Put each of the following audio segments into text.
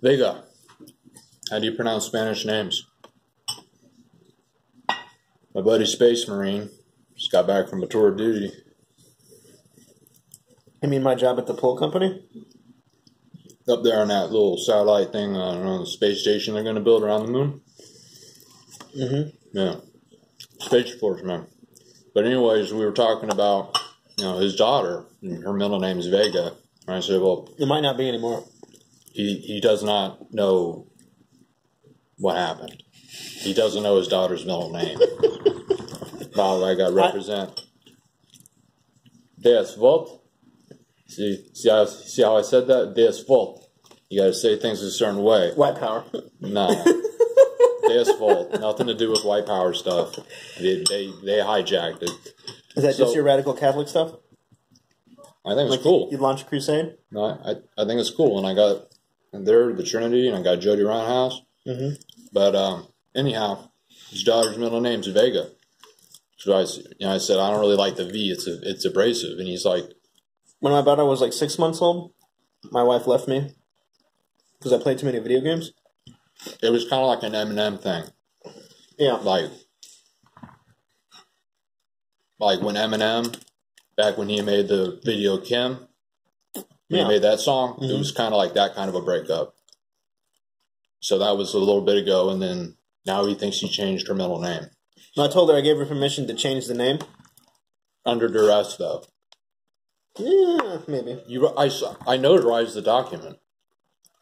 Vega. How do you pronounce Spanish names? My buddy Space Marine just got back from a tour of duty. You mean my job at the pool company? Up there on that little satellite thing on the space station they're going to build around the moon. Mm-hmm. Yeah. Space Force, man. But anyways, we were talking about, his daughter. Her middle name is Vega. And I said, well... It might not be anymore. He does not know what happened. He doesn't know his daughter's middle name. Wow, I got represent. Des Volt. See how I said that? Des Volt. You got to say things a certain way. White power. Nah. Des Volt. Nothing to do with white power stuff. They hijacked it. Is that just your radical Catholic stuff? I think it's cool. You launched a crusade? No, I think it's cool. And I got there the Trinity, and I got Jody Roundhouse. Mm-hmm. But anyhow, his daughter's middle name's Vega. So I said, I don't really like the V. It's abrasive. And he's like... When my daughter was like 6 months old, my wife left me because I played too many video games. It was kind of like an Eminem thing. Yeah. Like when Eminem, back when he made the video Kim, he made that song, It was kind of like that kind of a breakup. So that was a little bit ago, and then now he thinks he changed her middle name. I told her I gave her permission to change the name. Under duress, though. Yeah, maybe. I notarized the document.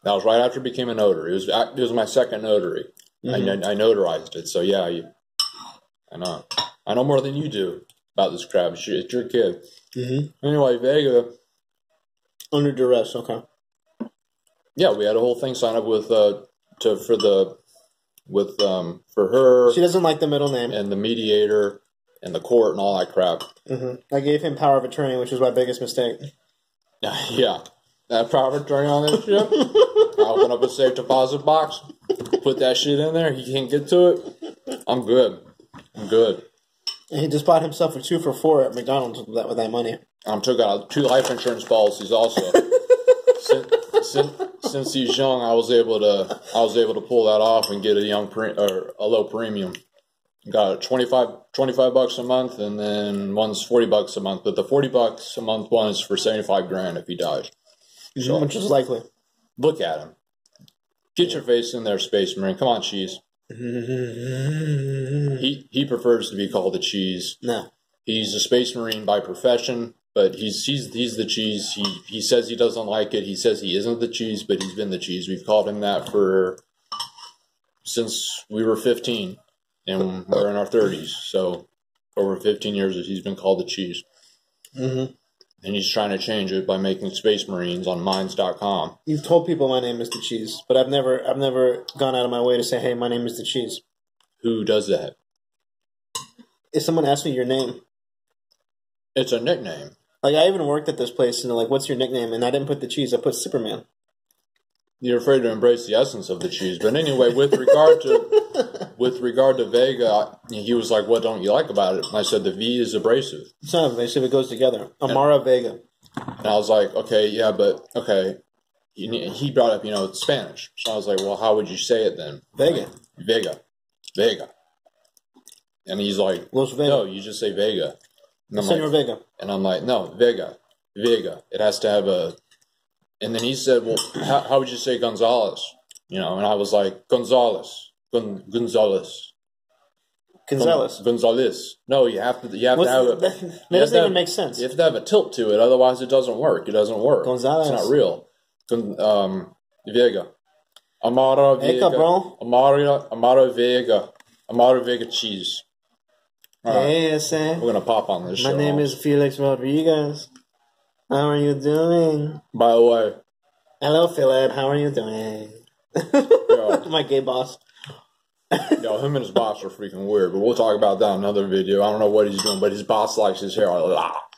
That was right after I became a notary. It was my second notary. Mm-hmm. I notarized it. So yeah, I know. I know more than you do about this crap. It's your kid. Mm-hmm. Anyway, Vega. Under duress. Okay. Yeah, we had a whole thing signed up for her. She doesn't like the middle name and the mediator. And the court and all that crap. Mm-hmm. I gave him power of attorney, which was my biggest mistake. Yeah. That power of attorney on that shit. I open up a safe deposit box, put that shit in there, he can't get to it. I'm good. And he just bought himself a 2 for $4 at McDonald's with that money. I took out 2 life insurance policies also. Since he's young, I was able to pull that off and get a low premium. Got $25 a month, and then one's $40 a month. But the $40 a month one is for $75,000 if he dies. So, which is likely. Look at him. Get your face in there, Space Marine. Come on, Cheese. He prefers to be called the Cheese. No. He's a Space Marine by profession, but he's the Cheese. He says he doesn't like it. He says he isn't the Cheese, but he's been the Cheese. We've called him that since we were 15. And we're in our 30s, so over 15 years he's been called the Cheese. Mm-hmm. And he's trying to change it by making Space Marines on Minds.com. You've told people my name is the Cheese, but I've never gone out of my way to say, hey, my name is the Cheese. Who does that? If someone asks me your name. It's a nickname. Like, I even worked at this place, and they're like, what's your nickname? And I didn't put the Cheese, I put Superman. You're afraid to embrace the essence of the Cheese. But anyway, with regard to Vega, he was like, what don't you like about it? And I said, the V is abrasive. It's not abrasive, it goes together. Amara Vega. And I was like, okay, yeah, but, okay. He brought up, it's Spanish. So I was like, well, how would you say it then? Vega. Vega. And he's like, no, you just say Vega. And Senor Vega. And I'm like, no, Vega. It has to have a... And then he said, well, how would you say Gonzalez? And I was like, Gonzalez. Gonzalez. No, you have to have that doesn't even make sense. You have to have a tilt to it, otherwise it doesn't work. Gonzalez. It's not real. Vega. Amara Vega. Eka, bro. Amara Vega Cheese. Hey, we're going to pop on this My name is Felix Rodriguez. How are you doing? By the way. Hello, Philip. How are you doing? My gay boss. Him and his boss are freaking weird, but we'll talk about that in another video. I don't know what he's doing, but his boss likes his hair a lot.